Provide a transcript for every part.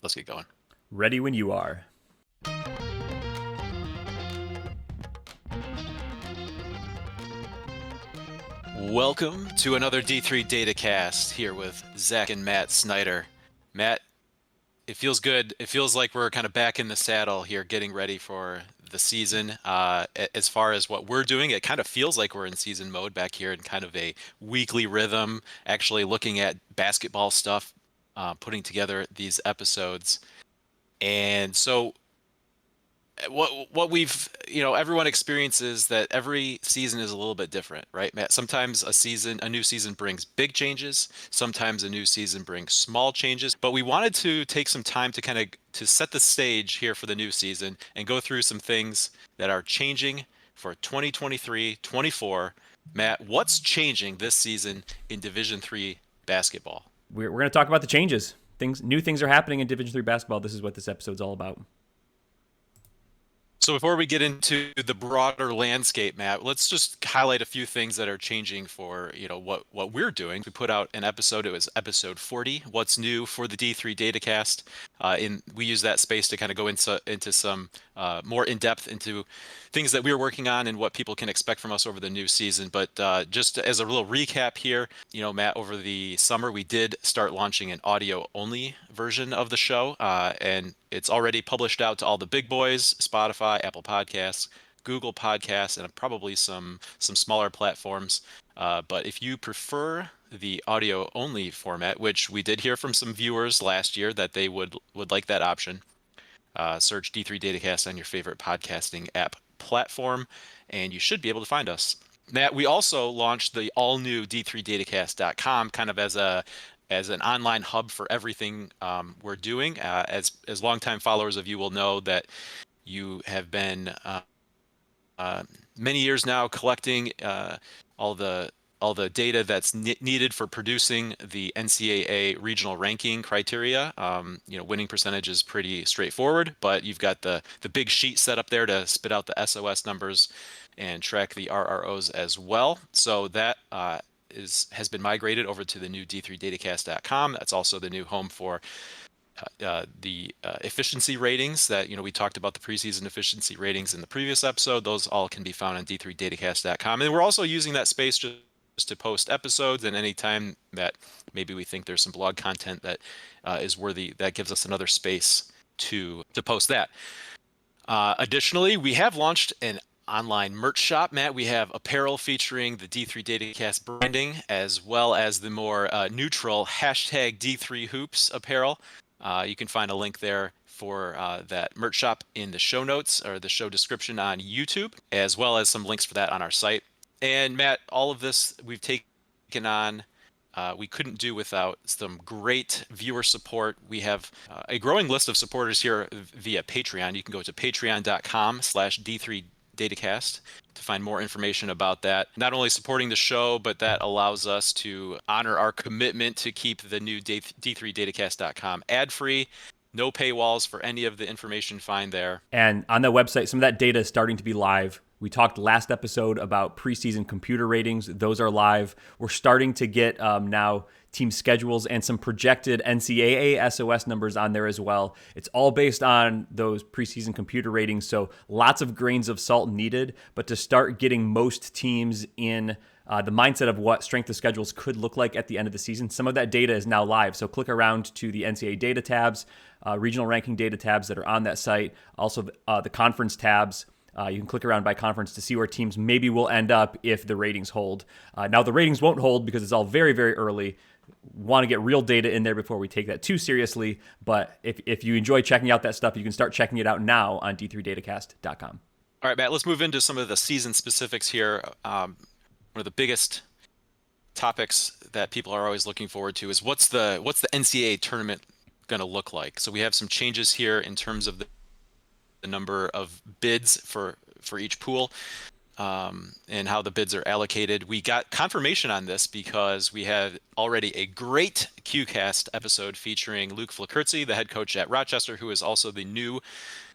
Let's get going. Ready when you are. Welcome to another D3 Datacast here with Zach and Matt Snyder. Matt, it feels good. It feels like we're kind of back in the saddle here, getting ready for the season. As far as what we're doing, it kind of feels like we're in season mode back here in kind of a weekly rhythm, actually looking at basketball stuff, putting together these episodes. And so what we've everyone experiences that every season is a little bit different, right, Matt? Sometimes a new season brings big changes, sometimes a new season brings small changes, but we wanted to take some time to kind of to set the stage here for the new season and go through some things that are changing for 2023-24. Matt, what's changing this season in Division 3 basketball? We're going to talk about the changes. New things are happening in Division 3 basketball. This is what this episode's all about. So before we get into the broader landscape, Matt, let's just highlight a few things that are changing for, what we're doing. We put out an episode. It was episode 40, What's New for the D3 Datacast. We use that space to kind of go into some more in depth into things that we're working on and what people can expect from us over the new season. But just as a little recap here, Matt, over the summer, we did start launching an audio only version of the show. And it's already published out to all the big boys, Spotify, Apple Podcasts, Google Podcasts, and probably some smaller platforms. But if you prefer the audio only format, which we did hear from some viewers last year that they would like that option, search D3 Datacast on your favorite podcasting app platform, and you should be able to find us. Matt, we also launched the all-new D3Datacast.com kind of as an online hub for everything we're doing. As longtime followers of you will know that you have been many years now collecting all the data that's needed for producing the NCAA regional ranking criteria. Winning percentage is pretty straightforward, but you've got the big sheet set up there to spit out the SOS numbers and track the RROs as well. So that has been migrated over to the new D3Datacast.com. That's also the new home for the efficiency ratings that, we talked about the preseason efficiency ratings in the previous episode. Those all can be found on D3Datacast.com. And we're also using that space just to post episodes, and anytime that maybe we think there's some blog content that is worthy, that gives us another space to post that. Additionally, we have launched an online merch shop, Matt. We have apparel featuring the D3 Datacast branding, as well as the more neutral hashtag D3 Hoops apparel. You can find a link there for that merch shop in the show notes or the show description on YouTube, as well as some links for that on our site. And Matt, all of this we've taken on. We couldn't do without some great viewer support. We have a growing list of supporters here via Patreon. You can go to patreon.com/D3Datacast to find more information about that. Not only supporting the show, but that allows us to honor our commitment to keep the new D3Datacast.com ad-free. No paywalls for any of the information found there. And on that website, some of that data is starting to be live. We talked last episode about preseason computer ratings. Those are live. We're starting to get now team schedules and some projected NCAA SOS numbers on there as well. It's all based on those preseason computer ratings, so lots of grains of salt needed. But to start getting most teams in the mindset of what strength of schedules could look like at the end of the season, some of that data is now live. So click around to the NCAA data tabs, regional ranking data tabs that are on that site, also the conference tabs. You can click around by conference to see where teams maybe will end up if the ratings hold. Now, the ratings won't hold because it's all very, very early. Want to get real data in there before we take that too seriously. But if you enjoy checking out that stuff, you can start checking it out now on D3Datacast.com. All right, Matt, let's move into some of the season specifics here. One of the biggest topics that people are always looking forward to is what's the NCAA tournament going to look like? So we have some changes here in terms of the number of bids for each pool, and how the bids are allocated. We got confirmation on this because we had already a great QCast episode featuring Luke Flakurtzy, the head coach at Rochester, who is also the new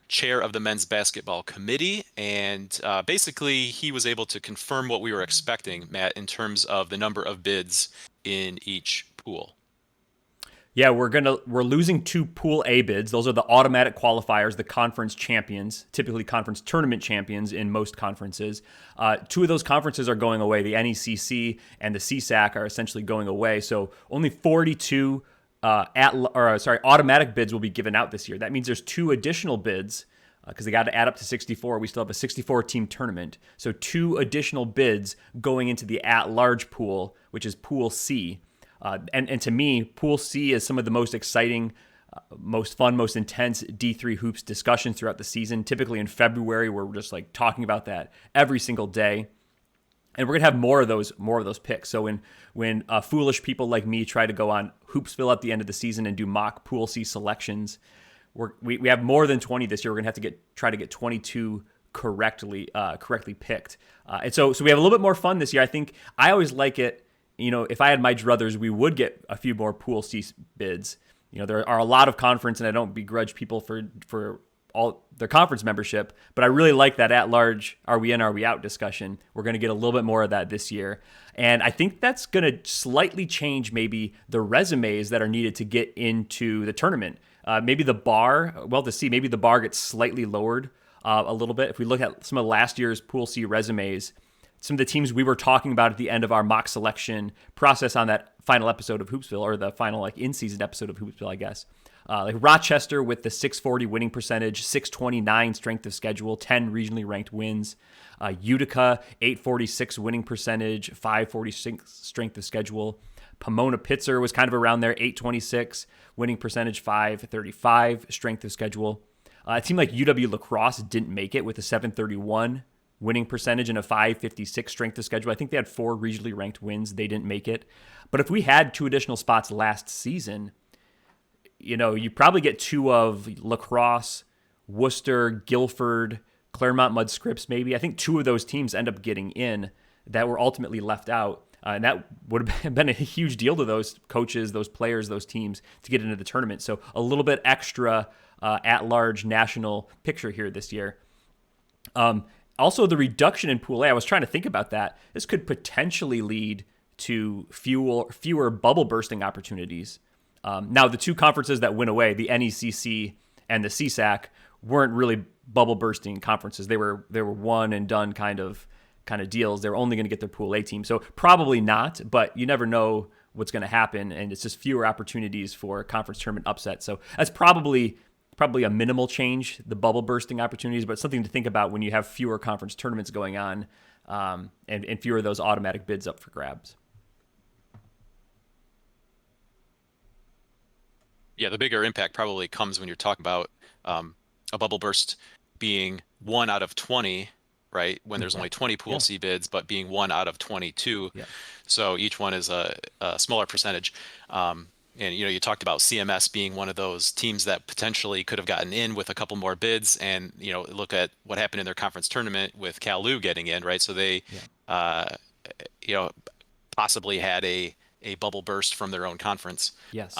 chair of the men's basketball committee. And basically, he was able to confirm what we were expecting, Matt, in terms of the number of bids in each pool. Yeah, we're losing two Pool A bids. Those are the automatic qualifiers, the conference champions, typically conference tournament champions in most conferences. Two of those conferences are going away. The NECC and the CSAC are essentially going away. So only 42 automatic bids will be given out this year. That means there's two additional bids because they got to add up to 64. We still have a 64 team tournament. So two additional bids going into the at-large pool, which is Pool C. And to me, Pool C is some of the most exciting, most fun, most intense D3 hoops discussions throughout the season. Typically in February, where we're just like talking about that every single day. And we're gonna have more of those picks. So when foolish people like me try to go on Hoopsville at the end of the season and do mock Pool C selections, we have more than 20 this year. We're gonna have to try to get 22 correctly picked. And so we have a little bit more fun this year. I think I always like it. If I had my druthers, we would get a few more Pool C bids. There are a lot of conference, and I don't begrudge people for all their conference membership, but I really like that at-large, are we in, are we out discussion. We're going to get a little bit more of that this year. And I think that's going to slightly change maybe the resumes that are needed to get into the tournament. Maybe the bar, maybe the bar gets slightly lowered a little bit. If we look at some of last year's Pool C resumes, some of the teams we were talking about at the end of our mock selection process on that final episode of Hoopsville, or the final in-season episode of Hoopsville, I guess. Like Rochester with the 640 winning percentage, 629 strength of schedule, 10 regionally ranked wins. Utica, 846 winning percentage, 546 strength of schedule. Pomona Pitzer was kind of around there, 826 winning percentage, 535 strength of schedule. A team like UW La Crosse didn't make it with a 731 winning percentage and a 556 strength of schedule. I think they had 4 regionally ranked wins. They didn't make it. But if we had 2 additional spots last season, you probably get 2 of La Crosse, Worcester, Guilford, Claremont Mudd Scripps maybe. I think 2 of those teams end up getting in that were ultimately left out. And that would have been a huge deal to those coaches, those players, those teams to get into the tournament. So a little bit extra at-large national picture here this year. Also, the reduction in Pool A, I was trying to think about that. This could potentially lead to fewer bubble bursting opportunities. Now, the 2 conferences that went away, the NECC and the CSAC, weren't really bubble bursting conferences. They were one and done kind of deals. They were only going to get their Pool A team. So probably not, but you never know what's going to happen, and it's just fewer opportunities for conference tournament upset. So that's probably a minimal change, the bubble bursting opportunities, but something to think about when you have fewer conference tournaments going on and fewer of those automatic bids up for grabs. Yeah, the bigger impact probably comes when you're talking about a bubble burst being 1 out of 20, right? When there's only 20 Pool C bids, but being 1 out of 22. Yeah. So each one is a smaller percentage. And you talked about CMS being one of those teams that potentially could have gotten in with a couple more bids, and look at what happened in their conference tournament with Cal Lu getting in, right? So they, possibly had a bubble burst from their own conference. Yes.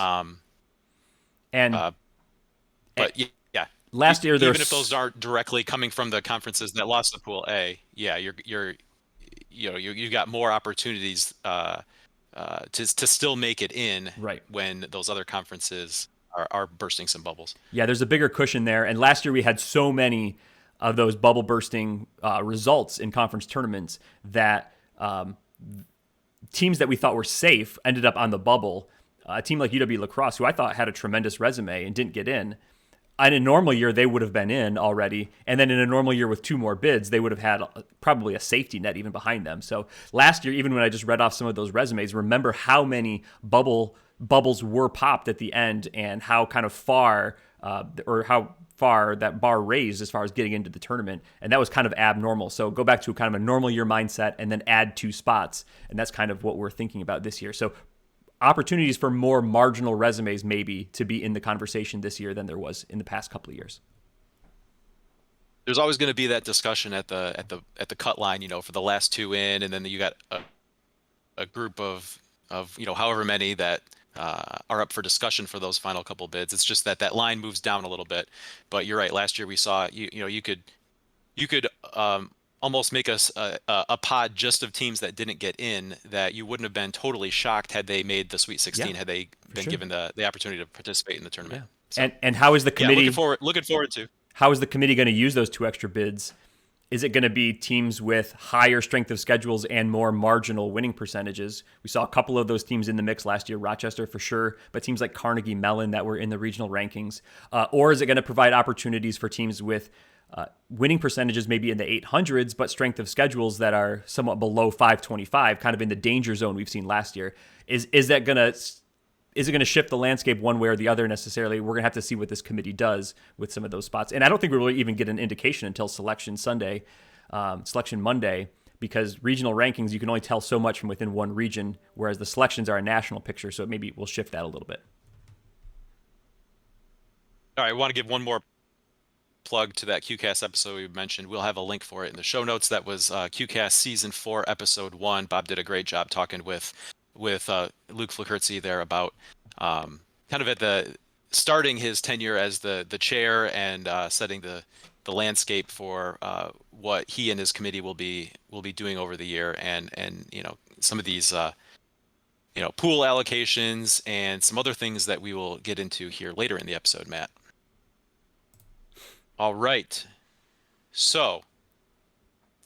But yeah, last year even if those aren't directly coming from the conferences that lost the Pool A, yeah, you got more opportunities to still make it in, right, when those other conferences are bursting some bubbles. Yeah, there's a bigger cushion there. And last year we had so many of those bubble bursting results in conference tournaments that teams that we thought were safe ended up on the bubble. A team like UW La Crosse, who I thought had a tremendous resume and didn't get in. In a normal year, they would have been in already. And then in a normal year with 2 more bids, they would have had probably a safety net even behind them. So last year, even when I just read off some of those resumes, remember how many bubbles were popped at the end and how kind of far that bar raised as far as getting into the tournament. And that was kind of abnormal. So go back to kind of a normal year mindset and then add 2 spots. And that's kind of what we're thinking about this year. So opportunities for more marginal resumes maybe to be in the conversation this year than there was in the past couple of years. There's always going to be that discussion at the cut line, for the last 2 in, and then you got a group of however many that are up for discussion for those final couple bids. It's just that line moves down a little bit. But you're right. Last year we saw you could almost make us a pod just of teams that didn't get in, that you wouldn't have been totally shocked had they made the Sweet Yeah, 16, had they for been sure. given the opportunity to participate in the tournament. Yeah. So And how is the yeah, committee looking forward to. how is the committee going to use those two extra bids? Is it going to be teams with higher strength of schedules and more marginal winning percentages? We saw a couple of those teams in the mix last year, Rochester for sure, but teams like Carnegie Mellon that were in the regional rankings. Or is it going to provide opportunities for teams with winning percentages maybe in the 800s, but strength of schedules that are somewhat below 525, kind of in the danger zone we've seen last year? Is that going to is it going to shift the landscape one way or the other necessarily? We're going to have to see what this committee does with some of those spots. And I don't think we'll really even get an indication until selection Monday, because regional rankings, you can only tell so much from within one region, whereas the selections are a national picture. So maybe we'll shift that a little bit. All right, I want to give one more plug to that QCast episode we mentioned. We'll have a link for it in the show notes. That was QCast Season 4, Episode 1. Bob did a great job talking with Luke Flakertzy there about kind of at the starting his tenure as the chair, and setting the landscape for what he and his committee will be doing over the year, and some of these pool allocations and some other things that we will get into here later in the episode, Matt. All right. So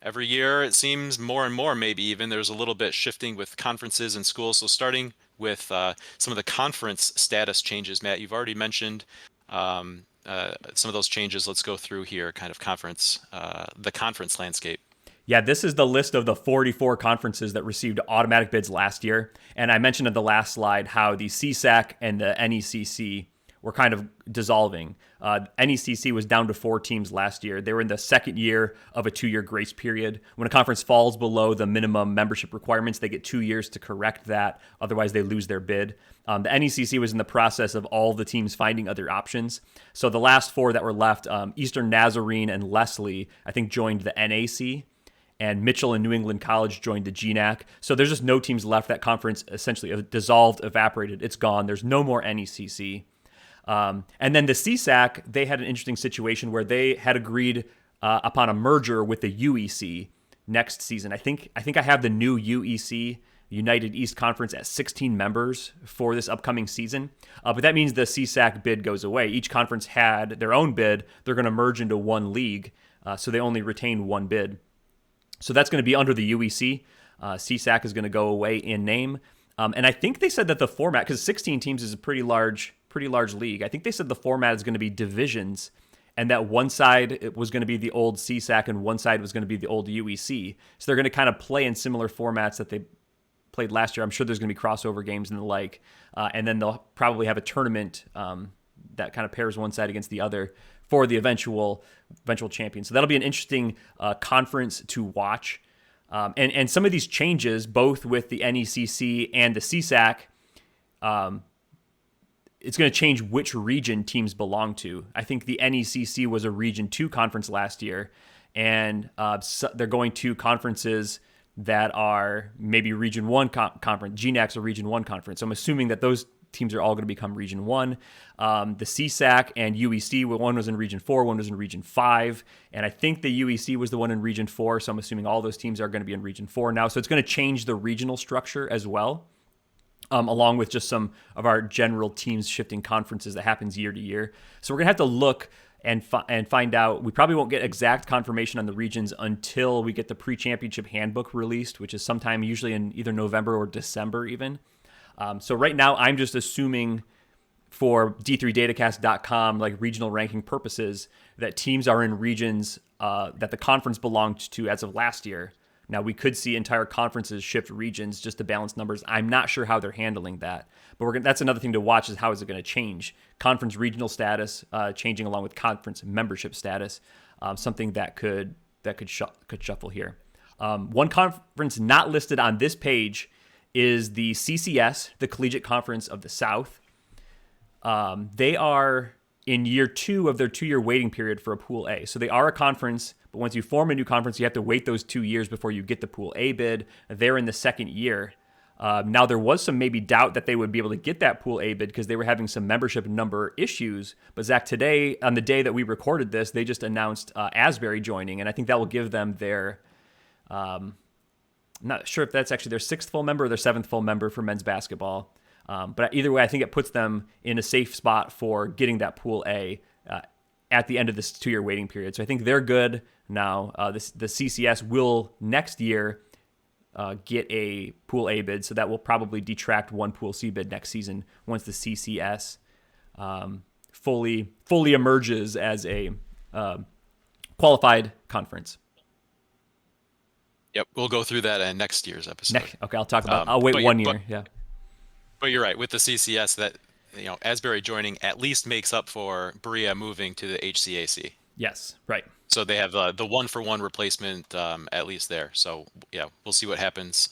every year it seems more and more, maybe even there's a little bit shifting with conferences and schools. So starting with some of the conference status changes, Matt, you've already mentioned some of those changes. Let's go through here, kind of the conference landscape. Yeah, this is the list of the 44 conferences that received automatic bids last year. And I mentioned in the last slide how the CSAC and the NECC were kind of dissolving. NECC was down to 4 teams last year. They were in the second year of a 2-year grace period. When a conference falls below the minimum membership requirements, they get 2 years to correct that. Otherwise, they lose their bid. The NECC was in the process of all the teams finding other options. So the last 4 that were left, Eastern Nazarene and Leslie, I think joined the NAC. And Mitchell and New England College joined the GNAC. So there's just no teams left. That conference essentially dissolved, evaporated. It's gone. There's no more NECC. And then the CSAC, they had an interesting situation where they had agreed upon a merger with the UEC next season. I think I have the new UEC, United East Conference, at 16 members for this upcoming season. But that means the CSAC bid goes away. Each conference had their own bid. They're going to merge into one league, so they only retain one bid. So that's going to be under the UEC. CSAC is going to go away in name. And I think they said that the format, because 16 teams is a pretty large league, I think they said the format is going to be divisions, and that one side it was going to be the old CSAC and one side was going to be the old UEC. So they're going to kind of play in similar formats that they played last year. I'm sure there's going to be crossover games and the like. And then they'll probably have a tournament that kind of pairs one side against the other for the eventual champion. So that'll be an interesting conference to watch. And some of these changes, both with the NECC and the CSAC, it's going to change which region teams belong to. I think the NECC was a Region 2 conference last year, and so they're going to conferences that are maybe Region 1 conference. GNAC's a Region 1 conference. So I'm assuming that those teams are all going to become Region 1. The CSAC and UEC, one was in Region 4, one was in Region 5. And I think the UEC was the one in Region 4. So I'm assuming all those teams are going to be in Region 4 now. So it's going to change the regional structure as well, along with just some of our general teams shifting conferences that happens year to year. So we're going to have to look and find out. We probably won't get exact confirmation on the regions until we get the pre-championship handbook released, which is sometime usually in either November or December even. So right now, I'm just assuming for D3Datacast.com, like regional ranking purposes, that teams are in regions that the conference belonged to as of last year. Now, we could see entire conferences shift regions just to balance numbers. I'm not sure how they're handling that. But that's another thing to watch, is how is it going to change? Conference regional status changing along with conference membership status, something that could shuffle here. One conference not listed on this page is the CCS, the Collegiate Conference of the South. They are in year 2 of their 2-year waiting period for a Pool A. So they are a conference, but once you form a new conference, you have to wait those 2 years before you get the Pool A bid. They're in the second year. Now, there was some maybe doubt that they would be able to get that Pool A bid because they were having some membership number issues. But Zach, today, on the day that we recorded this, they just announced Asbury joining, and I think that will give them their I'm not sure if that's actually their 6th full member or their 7th full member for men's basketball. But either way, I think it puts them in a safe spot for getting that Pool A at the end of this 2-year waiting period. So I think they're good now. The CCS will next year get a Pool A bid, so that will probably detract one Pool C bid next season once the CCS fully emerges as a qualified conference. Yep, we'll go through that in next year's episode. Okay, I'll talk about. I'll wait 1 year. Yeah. But you're right with the CCS that Asbury joining at least makes up for Berea moving to the HCAC. Yes, right. So they have the 1-for-1 replacement at least there. So yeah, we'll see what happens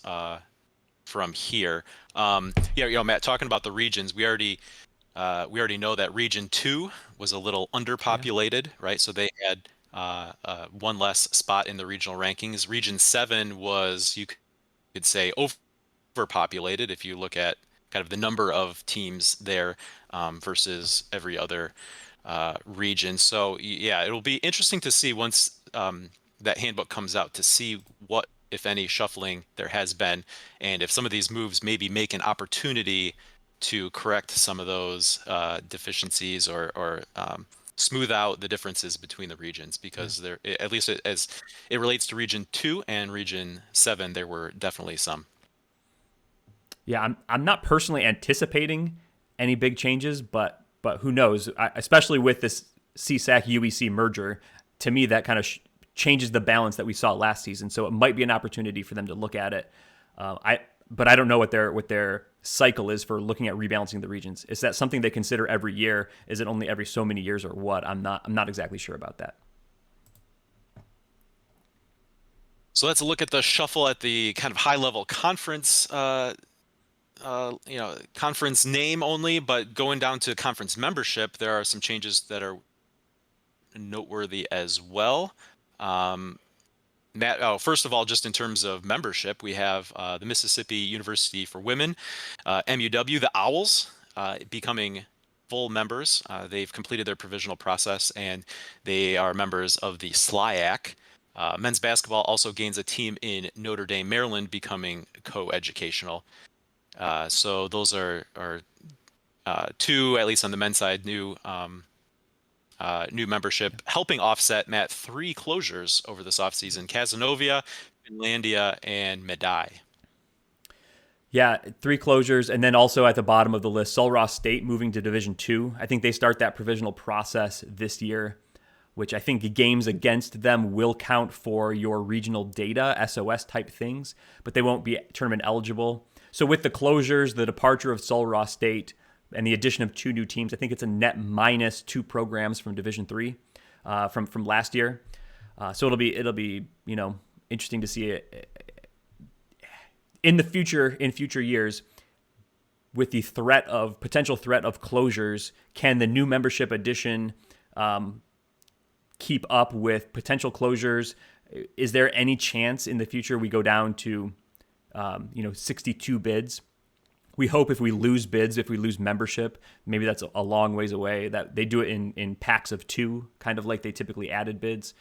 from here. Matt, talking about the regions, we already know that Region 2 was a little underpopulated, right? So they had one less spot in the regional rankings. Region 7 was, you could say, overpopulated if you look at kind of the number of teams there versus every other region. So yeah, it'll be interesting to see once that handbook comes out to see what, if any, shuffling there has been, and if some of these moves maybe make an opportunity to correct some of those deficiencies or smooth out the differences between the regions, because there, at least as it relates to Region 2 and Region 7, there were definitely some. Yeah, I'm not personally anticipating any big changes, but who knows? Especially with this CSAC UEC merger, to me that kind of changes the balance that we saw last season. So it might be an opportunity for them to look at it. But I don't know what their cycle is for looking at rebalancing the regions. Is that something they consider every year? Is it only every so many years, or what? I'm not exactly sure about that. So let's look at the shuffle at the kind of high-level conference. Conference name only, but going down to conference membership, there are some changes that are noteworthy as well. Matt, first of all, just in terms of membership, we have the Mississippi University for Women, MUW, the Owls, becoming full members. They've completed their provisional process, and they are members of the SLIAC. Men's basketball also gains a team in Notre Dame, Maryland, becoming co-educational. So those are two, at least on the men's side, new membership, helping offset, Matt, 3 closures over this offseason: Cazenovia, Finlandia, and Medaille. Yeah, 3 closures, and then also at the bottom of the list, Sul Ross State moving to Division II. I think they start that provisional process this year, which I think the games against them will count for your regional data, SOS type things, but they won't be tournament eligible. So with the closures, the departure of Sul Ross State, and the addition of 2 new teams, I think it's a net minus 2 programs from Division III from last year. So it'll be interesting to see it in the future, in future years, with the potential threat of closures. Can the new membership addition keep up with potential closures? Is there any chance in the future we go down to 62 bids? We hope if we lose bids, if we lose membership, maybe that's a long ways away, that they do it in packs of 2, kind of like they typically added bids.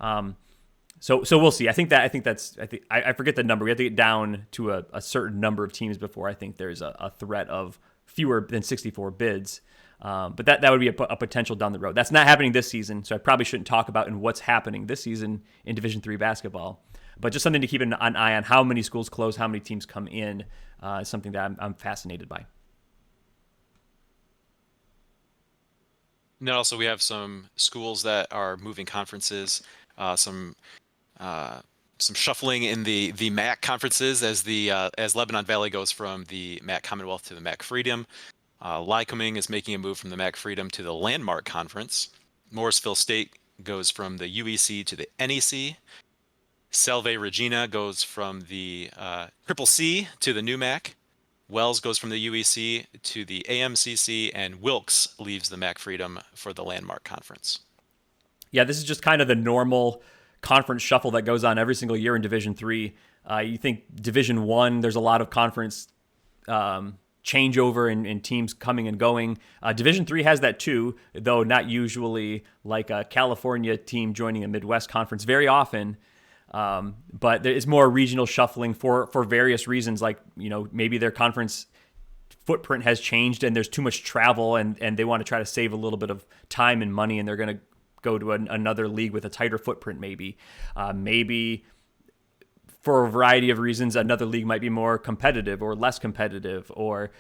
So we'll see. I forget the number. We have to get down to a certain number of teams before I think there's a threat of fewer than 64 bids. But that would be a potential down the road. That's not happening this season, so I probably shouldn't talk about what's happening this season in Division III basketball. But just something to keep an eye on: how many schools close, how many teams come in, is something that I'm fascinated by. And then also we have some schools that are moving conferences, some shuffling in the MAC conferences as Lebanon Valley goes from the MAC Commonwealth to the MAC Freedom. Lycoming is making a move from the MAC Freedom to the Landmark Conference. Morrisville State goes from the UEC to the NEC. Salve Regina goes from the Triple C to the new MAC. Wells goes from the UEC to the AMCC, and Wilkes leaves the MAC Freedom for the Landmark Conference. Yeah, this is just kind of the normal conference shuffle that goes on every single year in Division III. You think Division One, there's a lot of conference changeover and teams coming and going. Division Three has that too, though not usually like a California team joining a Midwest conference very often. But there is more regional shuffling for various reasons, like maybe their conference footprint has changed and there's too much travel and they want to try to save a little bit of time and money and they're going to go to another league with a tighter footprint maybe. Maybe for a variety of reasons, another league might be more competitive or less competitive or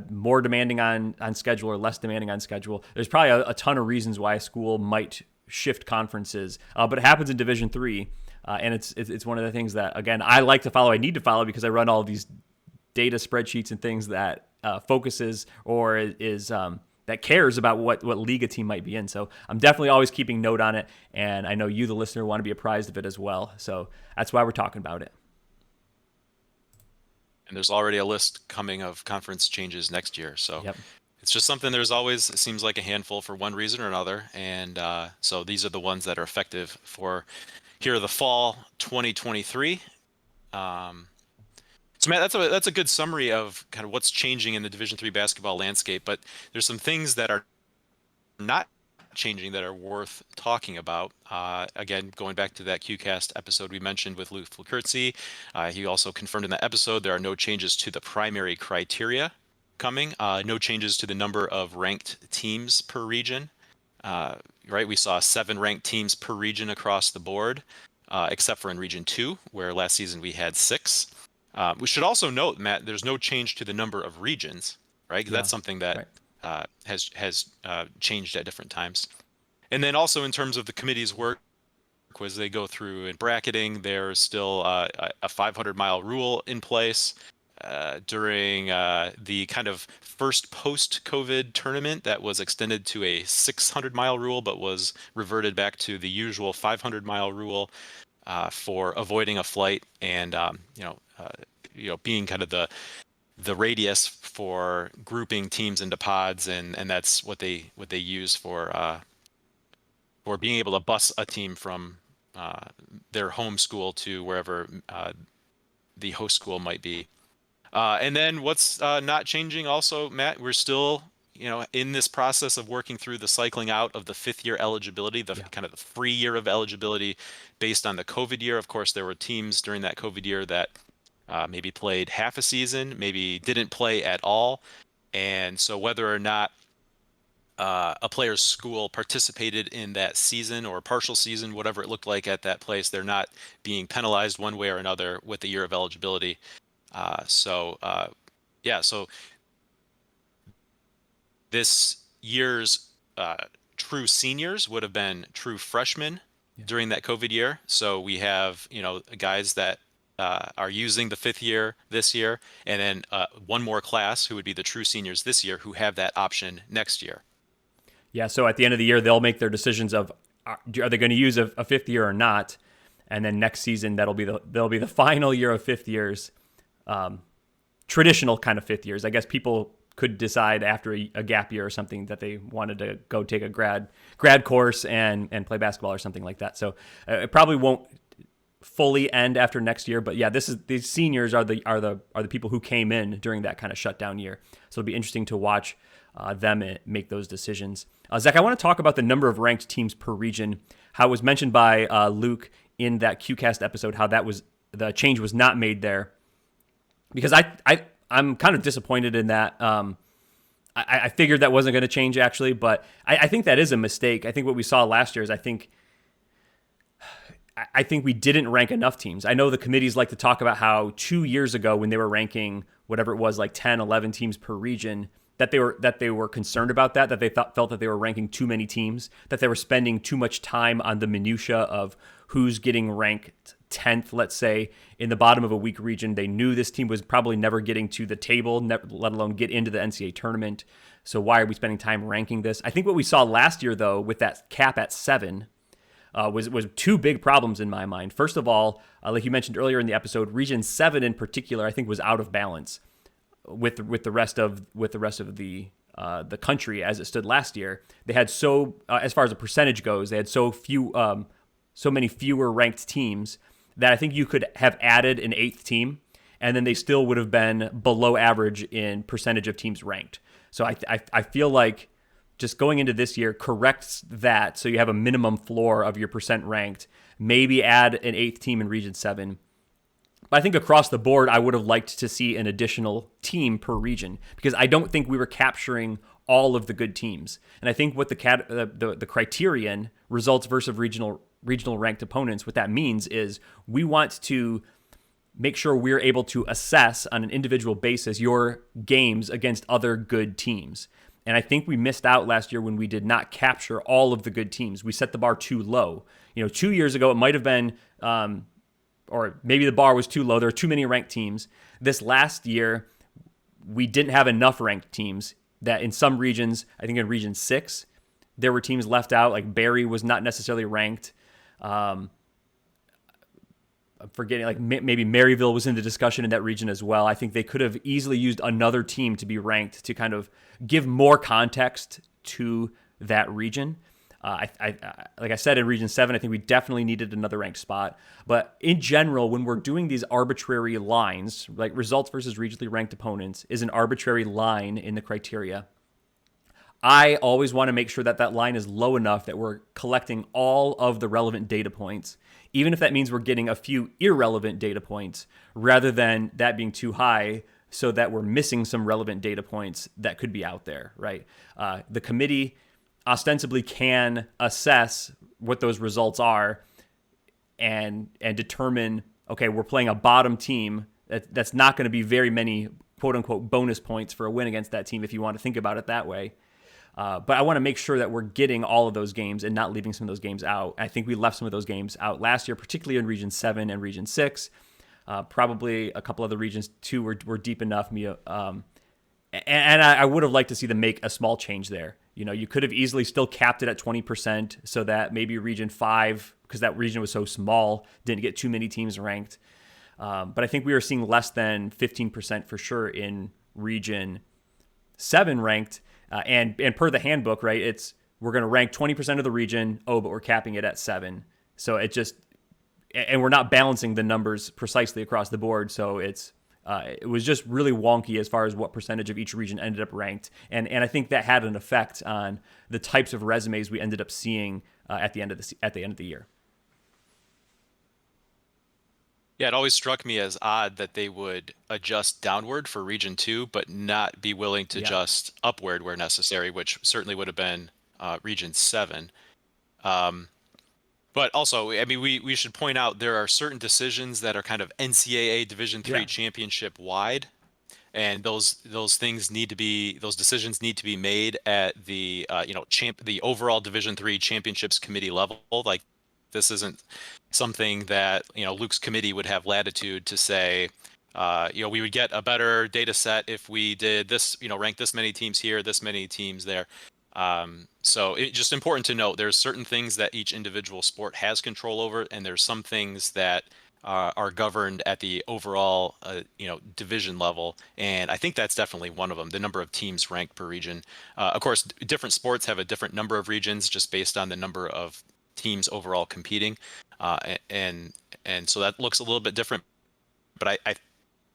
more demanding on schedule or less demanding on schedule. There's probably a ton of reasons why a school might shift conferences, but it happens in Division III. And it's one of the things that, again, I like to follow. I need to follow because I run all these data spreadsheets and things that focuses or is that cares about what league a team might be in. So I'm definitely always keeping note on it, and I know you, the listener, want to be apprised of it as well. So that's why we're talking about it. And there's already a list coming of conference changes next year. So Yep. it's just something there's always, it seems like a handful for one reason or another. And so these are the ones that are effective for here the fall 2023. So Matt, that's a good summary of kind of what's changing in the Division III basketball landscape. But there's some things that are not changing that are worth talking about. Again, going back to that QCast episode we mentioned with Luke Fulkertzi, he also confirmed in that episode there are no changes to the primary criteria coming. No changes to the number of ranked teams per region. Right, we saw 7 ranked teams per region across the board, except for in Region 2, where last season we had 6. We should also note, Matt, there's no change to the number of regions, right? Yeah, That's something that right. has changed at different times. And then also in terms of the committee's work, as they go through in bracketing, there's still a 500-mile rule in place. During the kind of first post-COVID tournament that was extended to a 600-mile rule, but was reverted back to the usual 500-mile rule for avoiding a flight and being kind of the radius for grouping teams into pods, and that's what they use for being able to bus a team from their home school to wherever the host school might be. And then what's not changing also, Matt, we're still, in this process of working through the cycling out of the 5th year eligibility, kind of the free year of eligibility based on the COVID year. Of course, there were teams during that COVID year that maybe played half a season, maybe didn't play at all. And so whether or not a player's school participated in that season or partial season, whatever it looked like at that place, they're not being penalized one way or another with the year of eligibility. So this year's true seniors would have been true freshmen during that COVID year. So we have, guys that are using the 5th year this year, and then one more class who would be the true seniors this year who have that option next year. Yeah, so at the end of the year, they'll make their decisions of are they going to use a 5th year or not, and then next season they'll be the final year of 5th years. Traditional kind of 5th years. I guess people could decide after a gap year or something that they wanted to go take a grad course and play basketball or something like that. So it probably won't fully end after next year, but yeah, these seniors are the people who came in during that kind of shutdown year. So it'll be interesting to watch them make those decisions. Zach, I want to talk about the number of ranked teams per region. How it was mentioned by Luke in that QCast episode, how the change was not made there. Because I'm kind of disappointed in that. I figured that wasn't going to change actually, but I think that is a mistake. I think what we saw last year is I think we didn't rank enough teams. I know the committees like to talk about how 2 years ago when they were ranking whatever it was, like 10, 11 teams per region, that they were concerned about that they felt that they were ranking too many teams, that they were spending too much time on the minutia of who's getting ranked 10th, let's say, in the bottom of a weak region. They knew this team was probably never getting to the table, let alone get into the NCAA tournament. So why are we spending time ranking this? I think what we saw last year, though, with that cap at 7, was 2 big problems in my mind. First of all, like you mentioned earlier in the episode, Region 7 in particular, I think was out of balance with the rest of the country as it stood last year. They had as far as the percentage goes, they had so many fewer ranked teams that I think you could have added an eighth team, and then they still would have been below average in percentage of teams ranked. So I feel like just going into this year corrects that, so you have a minimum floor of your percent ranked. Maybe add an eighth team in Region 7. But I think across the board, I would have liked to see an additional team per region, because I don't think we were capturing all of the good teams. And I think what the criterion, results versus regional ranked opponents, what that means is we want to make sure we're able to assess on an individual basis your games against other good teams. And I think we missed out last year when we did not capture all of the good teams. We set the bar too low. 2 years ago, it might have been, or maybe the bar was too low. There were too many ranked teams. This last year, we didn't have enough ranked teams. That in some regions, I think in Region 6, there were teams left out. Like Barry was not necessarily ranked. I'm forgetting, like maybe Maryville was in the discussion in that region as well. I think they could have easily used another team to be ranked to kind of give more context to that region. Like I said, in Region 7, I think we definitely needed another ranked spot. But in general, when we're doing these arbitrary lines, like results versus regionally ranked opponents is an arbitrary line in the criteria. I always want to make sure that that line is low enough that we're collecting all of the relevant data points, even if that means we're getting a few irrelevant data points, rather than that being too high so that we're missing some relevant data points that could be out there, right? The committee ostensibly can assess what those results are and determine, okay, we're playing a bottom team. That's not going to be very many quote unquote bonus points for a win against that team if you want to think about it that way. But I want to make sure that we're getting all of those games and not leaving some of those games out. I think we left some of those games out last year, particularly in Region 7 and Region 6. Probably a couple other regions too were deep enough. And I would have liked to see them make a small change there. You could have easily still capped it at 20% so that maybe Region 5, because that region was so small, didn't get too many teams ranked. But I think we were seeing less than 15% for sure in Region 7 ranked. And per the handbook, right, we're going to rank 20% of the region. But we're capping it at 7. So and we're not balancing the numbers precisely across the board. So it was just really wonky as far as what percentage of each region ended up ranked. And I think that had an effect on the types of resumes we ended up seeing at the end of the year. Yeah, it always struck me as odd that they would adjust downward for Region 2, but not be willing to adjust upward where necessary, which certainly would have been Region 7. But also, I mean, we should point out there are certain decisions that are kind of NCAA Division 3 championship wide, and those decisions need to be made at the the overall Division 3 championships committee level. Like, this isn't something that Luke's committee would have latitude to say. We would get a better data set if we did this, rank this many teams here, this many teams there. So it's just important to note there's certain things that each individual sport has control over, and there's some things that are governed at the overall, division level. And I think that's definitely one of them, the number of teams ranked per region. Of course, different sports have a different number of regions just based on the number of teams overall competing. And so that looks a little bit different, but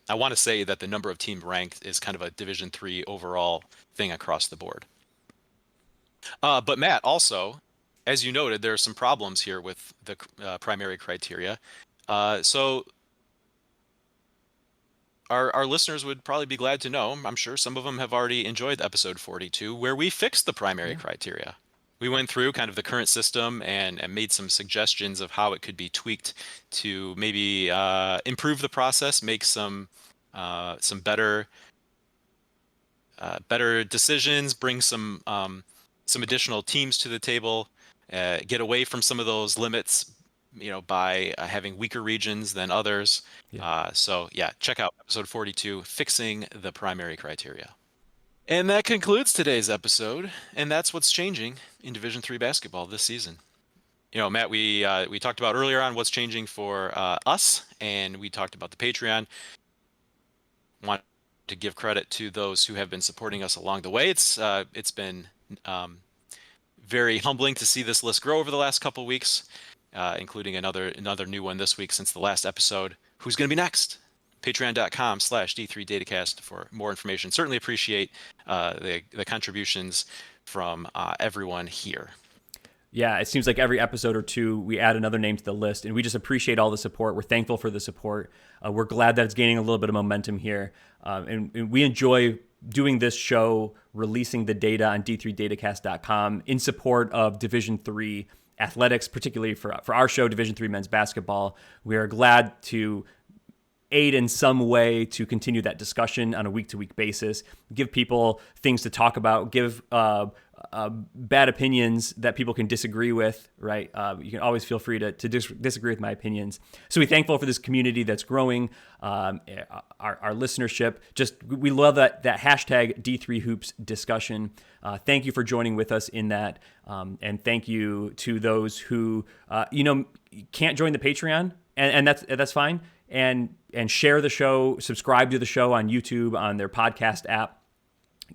I want to say that the number of teams ranked is kind of a Division 3 overall thing across the board. But Matt, also, as you noted, there are some problems here with the primary criteria. So our listeners would probably be glad to know, I'm sure some of them have already enjoyed episode 42, where we fixed the primary criteria. We went through kind of the current system and made some suggestions of how it could be tweaked to maybe improve the process, make some better decisions, bring some additional teams to the table, get away from some of those limits, by having weaker regions than others. So check out episode 42, Fixing the Primary Criteria. And that concludes today's episode, and that's what's changing in Division 3 basketball this season. Matt, we talked about earlier on what's changing for us, and we talked about the Patreon. Want to give credit to those who have been supporting us along the way. It's been very humbling to see this list grow over the last couple of weeks. including another new one this week since the last episode. Who's going to be next? Patreon.com/D3 Datacast for more information. Certainly appreciate the contributions from everyone here. Yeah, it seems like every episode or two, we add another name to the list, and we just appreciate all the support. We're thankful for the support. We're glad that it's gaining a little bit of momentum here. And we enjoy doing this show, releasing the data on d3datacast.com in support of Division III athletics, particularly for our show, Division III men's basketball. We are glad to aid in some way to continue that discussion on a week-to-week basis, give people things to talk about, give bad opinions that people can disagree with, right? You can always feel free to disagree with my opinions. So we're thankful for this community that's growing, our listenership. We love that hashtag D3 Hoops discussion. Thank you for joining with us in that. And thank you to those who, can't join the Patreon, and that's fine. And share the show, subscribe to the show on YouTube, on their podcast app.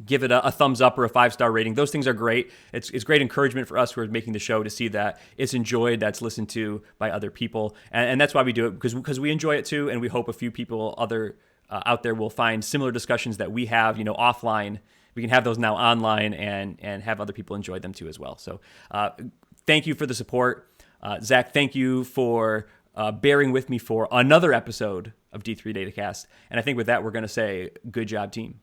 Give it a thumbs up or a 5-star rating. Those things are great. It's great encouragement for us who are making the show to see that it's enjoyed, that's listened to by other people. And that's why we do it, because we enjoy it too, and we hope a few people out there will find similar discussions that we have, offline. We can have those now online and have other people enjoy them too as well. So thank you for the support. Zach, thank you for bearing with me for another episode of D3 Datacast. And I think with that, we're going to say, good job, team.